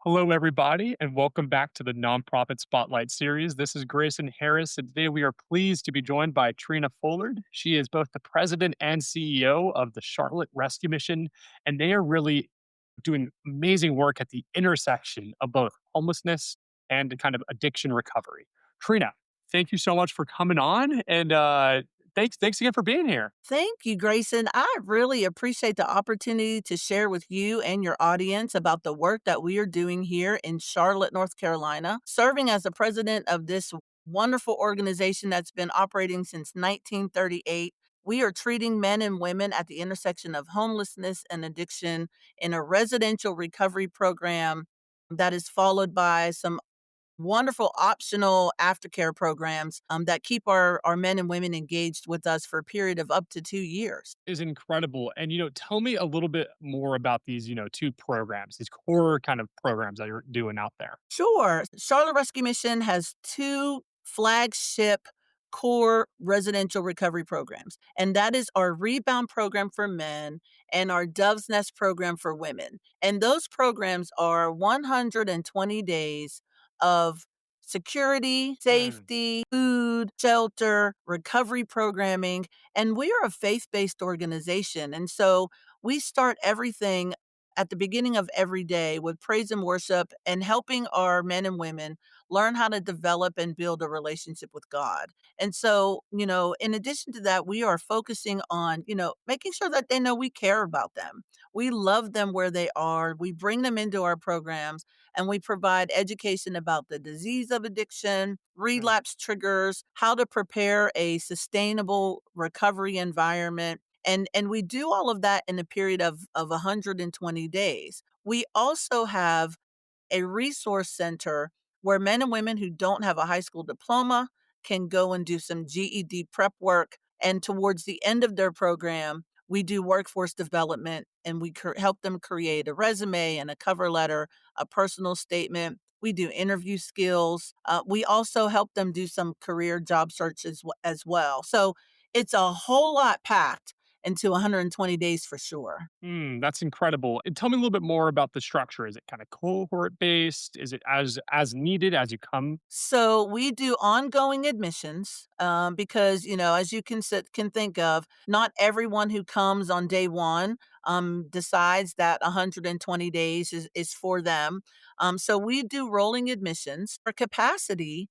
Hello, everybody, and welcome back to the Nonprofit Spotlight series. This is Grayson Harris, and today we are pleased to be joined by Trina Fullard. She is both the president and CEO of the Charlotte Rescue Mission, and they are really doing amazing work at the intersection of both homelessness and kind of addiction recovery. Trina, thank you so much for coming on, and thanks again for being here. Thank you, Grayson. I really appreciate the opportunity to share with you and your audience about the work that we are doing here in Charlotte, North Carolina, serving as the president of this wonderful organization that's been operating since 1938. We are treating men and women at the intersection of homelessness and addiction in a residential recovery program that is followed by some wonderful optional aftercare programs that keep our men and women engaged with us for a period of up to 2 years. Is incredible. And, tell me a little bit more about these, two programs, these core kind of programs that you're doing out there. Sure. Charlotte Rescue Mission has two flagship core residential recovery programs, and that is our Rebound program for men and our Dove's Nest program for women. And those programs are 120 days of security, Mm. safety, food, shelter, recovery programming. And we are a faith based organization. And so we start everything at the beginning of every day with praise and worship and helping our men and women learn how to develop and build a relationship with God. And so, in addition to that, we are focusing on, making sure that they know we care about them. We love them where they are. We bring them into our programs and we provide education about the disease of addiction, Mm. relapse triggers, how to prepare a sustainable recovery environment, and we do all of that in a period of 120 days. We also have a resource center where men and women who don't have a high school diploma can go and do some GED prep work. And towards the end of their program, we do workforce development and we help them create a resume and a cover letter, a personal statement. We do interview skills. We also help them do some career job searches as well. So it's a whole lot packed into 120 days for sure. That's incredible. And tell me a little bit more about the structure. Is it kind of cohort based? Is it as needed as you come? So we do ongoing admissions because, as you can think of, not everyone who comes on day one decides that 120 days is for them. So we do rolling admissions. Our capacity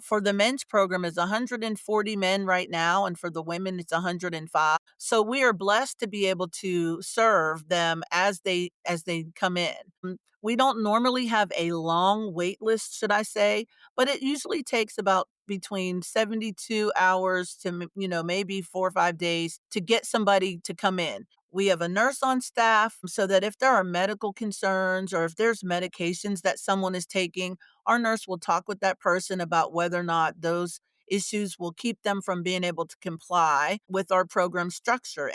for the men's program is 140 men right now, and for the women it's 105. So we are blessed to be able to serve them as they come in. We don't normally have a long wait list, should I say, but it usually takes about between 72 hours to maybe 4 or 5 days to get somebody to come in. We have a nurse on staff so that if there are medical concerns or if there's medications that someone is taking, our nurse will talk with that person about whether or not those issues will keep them from being able to comply with our program structure.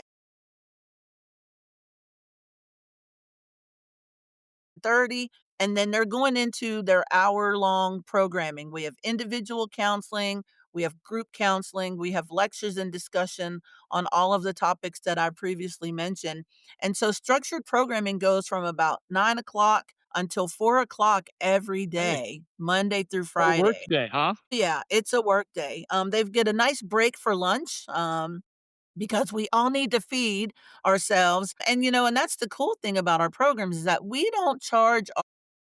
30, and then they're going into their hour-long programming. We have individual counseling, we have group counseling, we have lectures and discussion on all of the topics that I previously mentioned. And so structured programming goes from about 9 o'clock until 4 o'clock every Hey, day, Monday through a work Friday. day, huh? Yeah, it's a work day. They get a nice break for lunch. Because we all need to feed ourselves. And that's the cool thing about our programs is that we don't charge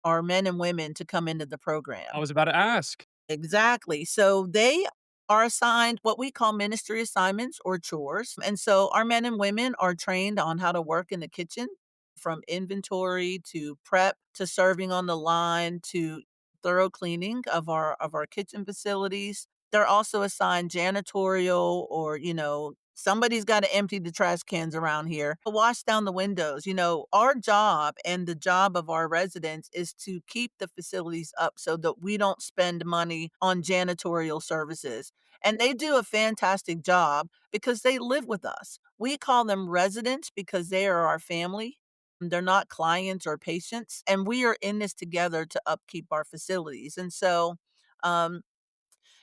our men and women to come into the I program. was about to ask. Exactly. So they are assigned what we call ministry assignments or chores. And so our men and women are trained on how to work in the kitchen from inventory to prep to serving on the line to thorough cleaning of our kitchen facilities. They're also assigned janitorial or, somebody's got to empty the trash cans around here, wash down the windows. Our job and the job of our residents is to keep the facilities up so that we don't spend money on janitorial services. And they do a fantastic job because they live with us. We call them residents because they are our family. They're not clients or patients, and we are in this together to upkeep our facilities. And so, um,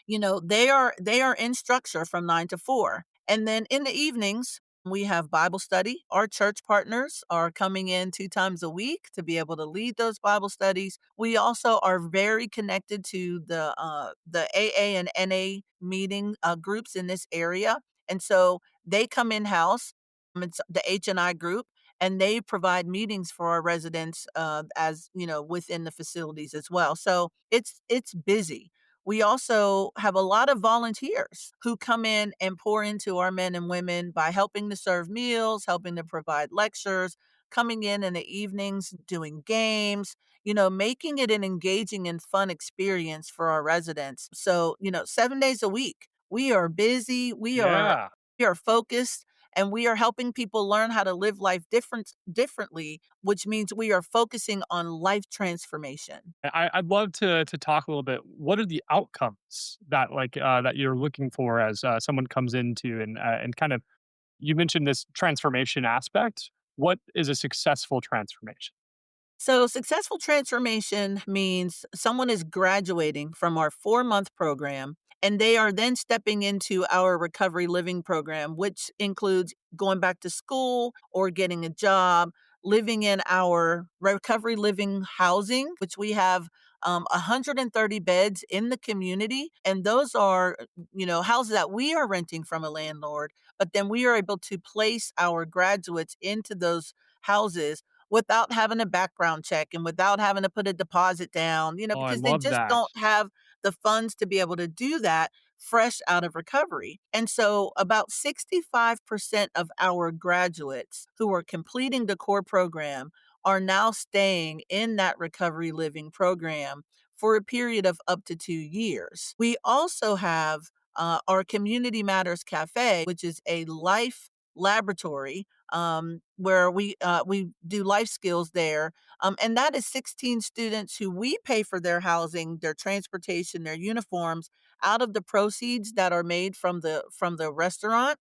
they are in structure from 9 to 4. And then in the evenings, We have Bible study. Our church partners are coming in 2 times a week to be able to lead those Bible studies. We also are very connected to the AA and NA meeting, groups in this area, and so they come in-house. It's the H&I group, and they provide meetings for our residents, as, within the facilities as well. So it's busy. We also have a lot of volunteers who come in and pour into our men and women by helping to serve meals, helping to provide lectures, coming in the evenings, doing games, making it an engaging and fun experience for our residents. So, 7 days a week, we are busy, Yeah. we are focused, and we are helping people learn how to live life differently, which means we are focusing on life transformation. I'd love to talk a little bit. What are the outcomes that that you're looking for as someone comes into and kind of you mentioned this transformation aspect. What is a successful transformation? So, successful transformation means someone is graduating from our 4-month program and they are then stepping into our recovery living program, which includes going back to school or getting a job, living in our recovery living housing, which we have 130 beds in the community. And those are, houses that we are renting from a landlord, but then we are able to place our graduates into those houses without having a background check and without having to put a deposit down, Oh, I because they love just that. don't have the funds to be able to do that fresh out of recovery. And so about 65% of our graduates who are completing the core program are now staying in that recovery living program for a period of up to 2 years. We also have our Community Matters Cafe, which is a life laboratory, where we do life skills there, and that is 16 students who we pay for their housing, their transportation, their uniforms out of the proceeds that are made from the restaurant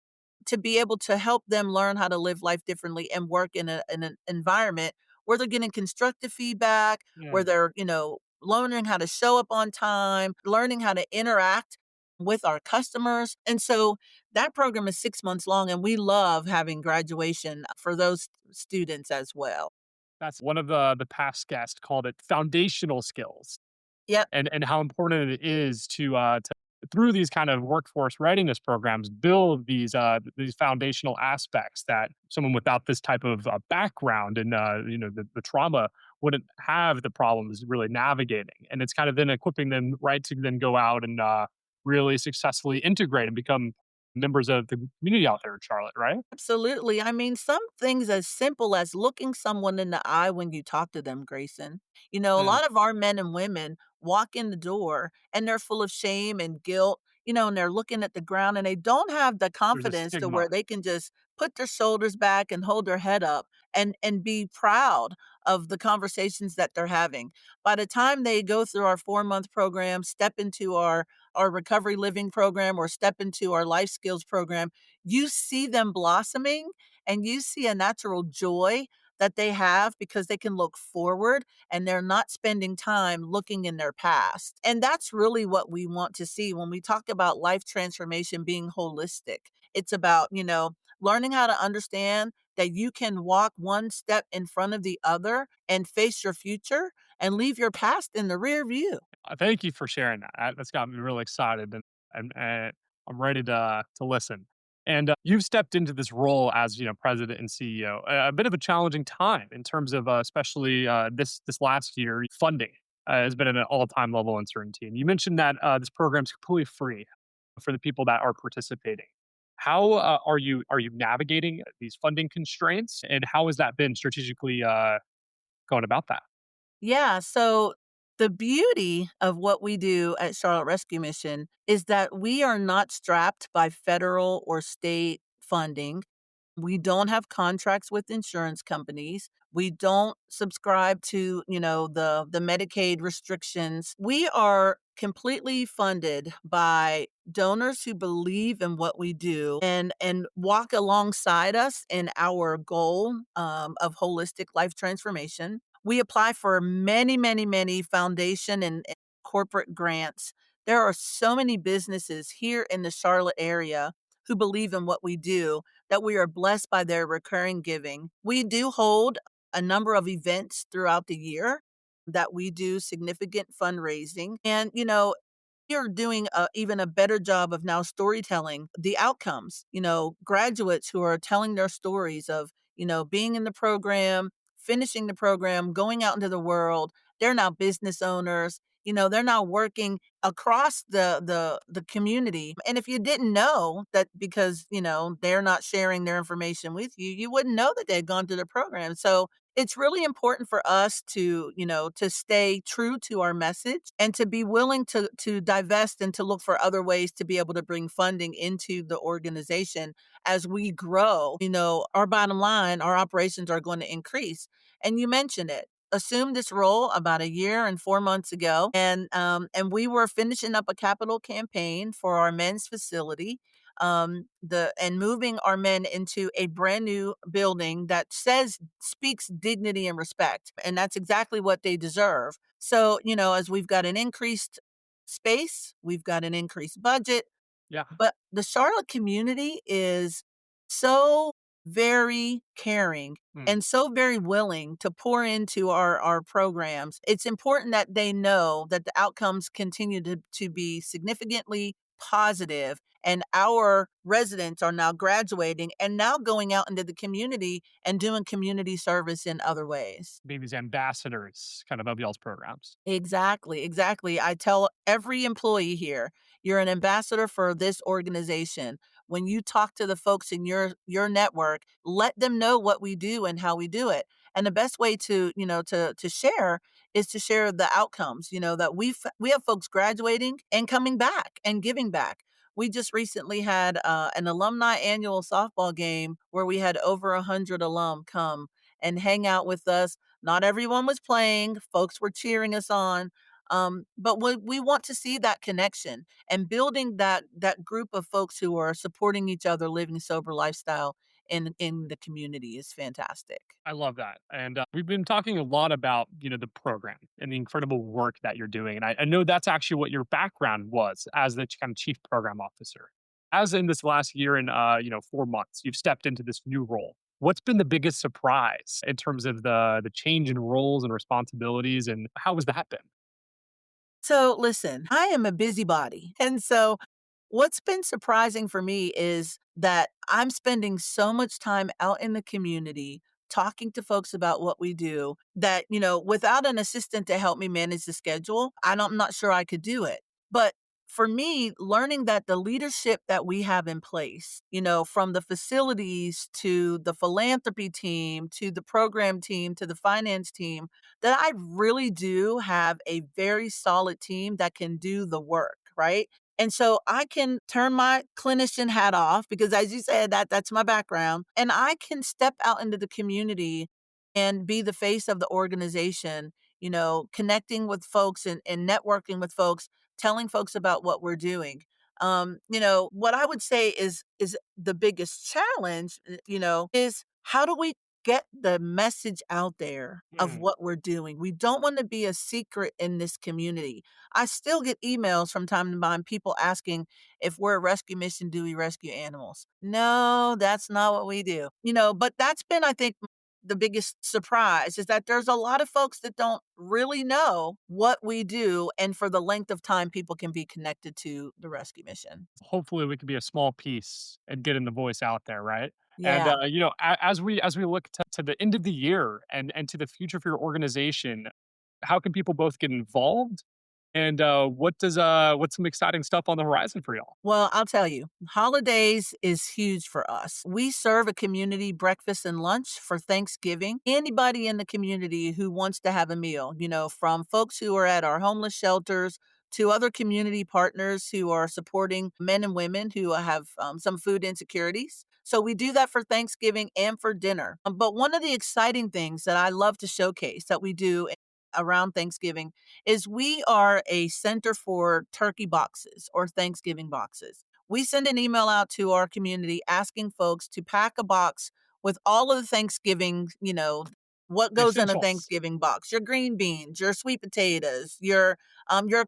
to be able to help them learn how to live life differently and work in an environment where they're getting constructive feedback, where Mm. they're, learning how to show up on time, learning how to interact with our customers. And so that program is 6 months long, and we love having graduation for those students as well. That's one of the past guests called it foundational skills. Yep, And how important it is to through these kind of workforce readiness programs build these foundational aspects that someone without this type of background and the trauma wouldn't have the problems really navigating, and it's kind of then equipping them right to then go out and really successfully integrate and become members of the community out there in Charlotte, right? absolutely. I mean, some things as simple as looking someone in the eye when you talk to them, Grayson. A Mm. lot of our men and women walk in the door and they're full of shame and guilt, and they're looking at the ground and they don't have the There's a confidence to stigma. where they can just put their shoulders back and hold their head up and be proud of the conversations that they're having. By the time they go through our 4-month program, step into our recovery living program or step into our life skills program, you see them blossoming and you see a natural joy that they have because they can look forward and they're not spending time looking in their past. And that's really what we want to see when we talk about life transformation being holistic. It's about, learning how to understand that you can walk one step in front of the other and face your future and leave your past in the rear view. Thank you for sharing that. That's got me really excited, and I'm ready to listen. And you've stepped into this role as president and CEO, a bit of a challenging time in terms of especially this last year funding has been at an all time level uncertainty. And you mentioned that this program is completely free for the people that are participating. How are you navigating these funding constraints, and how has that been strategically going about that? Yeah, so the beauty of what we do at Charlotte Rescue Mission is that we are not strapped by federal or state funding. We don't have contracts with insurance companies. We don't subscribe to, the Medicaid restrictions. We are completely funded by donors who believe in what we do and walk alongside us in our goal of holistic life transformation. We apply for many, many, many foundation and corporate grants. There are so many businesses here in the Charlotte area who believe in what we do, that we are blessed by their recurring giving. We do hold a number of events throughout the year that we do significant fundraising. And, you're doing even a better job of now storytelling the outcomes. Graduates who are telling their stories of, being in the program, finishing the program, going out into the world. They're now business owners. They're now working across the community. And if you didn't know that, because they're not sharing their information with you, you wouldn't know that they'd gone through the program. So it's really important for us to, to stay true to our message and to be willing to divest and to look for other ways to be able to bring funding into the organization as we grow. Our bottom line, our operations are going to increase. And you mentioned it. Assumed this role about a year and 4 months ago, and we were finishing up a capital campaign for our men's facility, the and moving our men into a brand new building that speaks dignity and respect, and that's exactly what they deserve. So, as we've got an increased space, we've got an increased budget, Yeah. but the Charlotte community is so very caring Mm. and so very willing to pour into our programs. It's important that they know that the outcomes continue to be significantly positive, and our residents are now graduating and now going out into the community and doing community service in other ways. Being these ambassadors kind of y'all's programs. Exactly, exactly. I tell every employee here, you're an ambassador for this organization. When you talk to the folks in your network, let them know what we do and how we do it. And the best way to, to share is to share the outcomes, that we have folks graduating and coming back and giving back. We just recently had an alumni annual softball game where we had over 100 alum come and hang out with us. Not everyone was playing, folks were cheering us on, but we want to see that connection and building that group of folks who are supporting each other, living sober lifestyle in the community is fantastic. I love that. And we've been talking a lot about, the program and the incredible work that you're doing. And I know that's actually what your background was as the kind of chief program officer. As in this last year and, 4 months, you've stepped into this new role. What's been the biggest surprise in terms of the change in roles and responsibilities, and how has that been? So listen, I am a busybody. And so what's been surprising for me is that I'm spending so much time out in the community talking to folks about what we do that, without an assistant to help me manage the schedule, I'm not sure I could do it. But for me, learning that the leadership that we have in place, from the facilities to the philanthropy team to the program team to the finance team, that I really do have a very solid team that can do the work, right? And so I can turn my clinician hat off because as you said, that's my background. And I can step out into the community and be the face of the organization, connecting with folks and networking with folks, telling folks about what we're doing. What I would say is the biggest challenge, is how do we get the message out there of Mm. what we're doing? We don't want to be a secret in this community. I still get emails from time to time, people asking if we're a rescue mission, do we rescue animals? No, that's not what we do. But that's been, I think, the biggest surprise is that there's a lot of folks that don't really know what we do and for the length of time people can be connected to the rescue mission. Hopefully, we can be a small piece and getting the voice out there, right? And Yeah. as we look to the end of the year and to the future for your organization, how can people both get involved? And what's some exciting stuff on the horizon for y'all? Well, I'll tell you, holidays is huge for us. We serve a community breakfast and lunch for Thanksgiving. Anybody in the community who wants to have a meal, from folks who are at our homeless shelters to other community partners who are supporting men and women who have some food insecurities. So we do that for Thanksgiving and for dinner. But one of the exciting things that I love to showcase that we do around Thanksgiving is we are a center for turkey boxes or Thanksgiving boxes. We send an email out to our community asking folks to pack a box with all of the Thanksgiving, What The goes in a essentials. Thanksgiving box? Your green beans, your sweet potatoes, your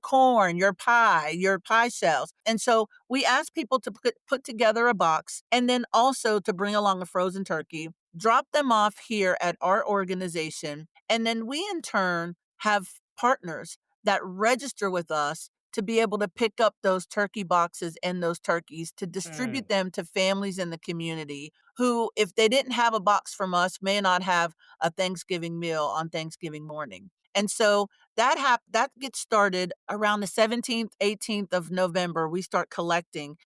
corn, your pie shells. And so we ask people to put together a box and then also to bring along a frozen turkey, drop them off here at our organization, and then we in turn have partners that register with us to be able to pick up those turkey boxes and those turkeys to Mm, distribute them to families in the community who, if they didn't have a box from us, may not have a Thanksgiving meal on Thanksgiving morning. And so that gets started around the 17th, 18th of November. We start collecting.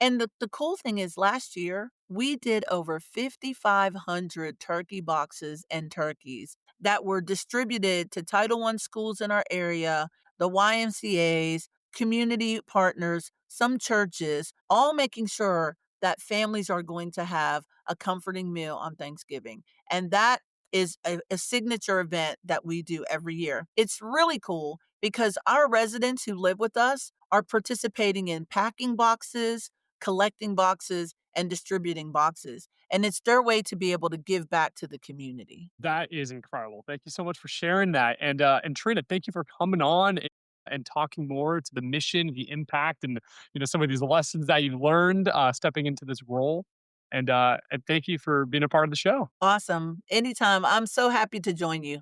And the cool thing is last year we did over 5,500 turkey boxes and turkeys that were distributed to Title I schools in our area, the YMCAs, community partners, some churches, all making sure that families are going to have a comforting meal on Thanksgiving. And that is a signature event that we do every year. It's really cool because our residents who live with us are participating in packing boxes, collecting boxes, and distributing boxes. And it's their way to be able to give back to the community. that is incredible. Thank you so much for sharing that. And Trina, thank you for coming on and talking more to the mission, the impact, and some of these lessons that you've learned stepping into this role. And thank you for being a part of the show. Awesome. Anytime. I'm so happy to join you.